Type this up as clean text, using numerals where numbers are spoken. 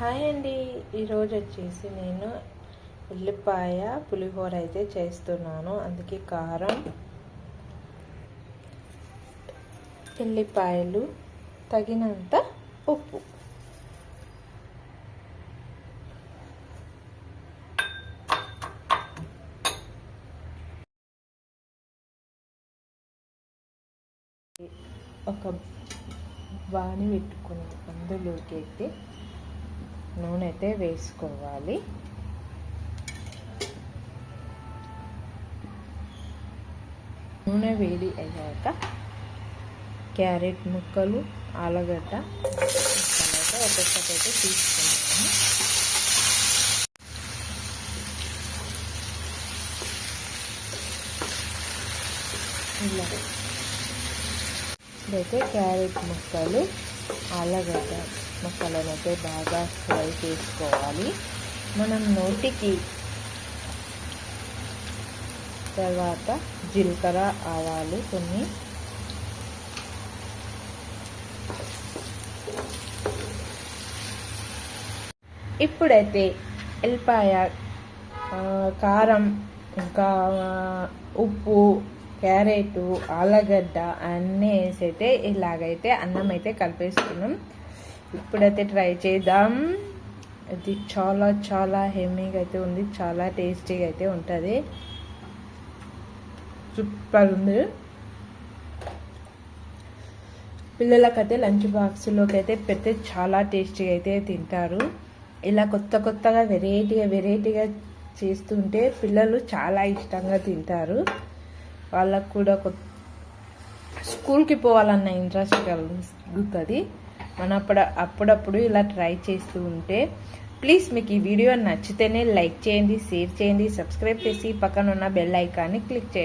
Hi అండి, ఈరోజు వచ్చేసి నేను ఉల్లిపాయ పులిహోర అయితే చేస్తున్నాను. అందుకే కారం, ఎల్లిపాయలు, తగినంత ఉప్పు, ఒక బాణి పెట్టుకుని అందులోకి అయితే నూనె అయితే వేసుకోవాలి. నూనె వేడి అయ్యాక క్యారెట్ ముక్కలు, ఆలుగడ్డ ముక్కలు అయితే ఒక్కొక్కటి అయితే తీసుకున్నాను. ఇలా ఇదైతే క్యారెట్ ముక్కలు, ఆలుగడ్డ ముక్కలను అయితే బాగా ఫ్రై చేసుకోవాలి. మనం నోటికి తర్వాత జీలకర్ర, ఆవాలు కొన్ని, ఇప్పుడైతే ఎల్లిపాయ, కారం, ఇంకా ఉప్పు, క్యారెట్, ఆలుగడ్డ అన్నీ వేసి అయితే ఇలాగైతే అన్నం అయితే కలిపేసుకున్నాం. ఇప్పుడైతే ట్రై చేద్దాం. ఇది చాలా చాలా హెమ్మీగా అయితే ఉంది, చాలా టేస్టీగా అయితే ఉంటుంది. సూపర్ ఉంది. పిల్లలకైతే లంచ్ బాక్స్లోకి అయితే పెడితే చాలా టేస్టీగా అయితే తింటారు. ఇలా కొత్తగా వెరైటీగా చేస్తుంటే పిల్లలు చాలా ఇష్టంగా తింటారు. వాళ్ళకు కూడా స్కూల్కి పోవాలన్న ఇంట్రెస్ట్ కలుగుతుంది. మన అప్పుడప్పుడు ఇలా ట్రై చేస్తూ ఉంటే. ప్లీజ్ మీకు ఈ వీడియో నచ్చితేనే లైక్ చేయండి, షేర్ చేయండి, సబ్స్క్రైబ్ చేసి పక్కన ఉన్న బెల్ ఐకాన్ని క్లిక్ చేయండి.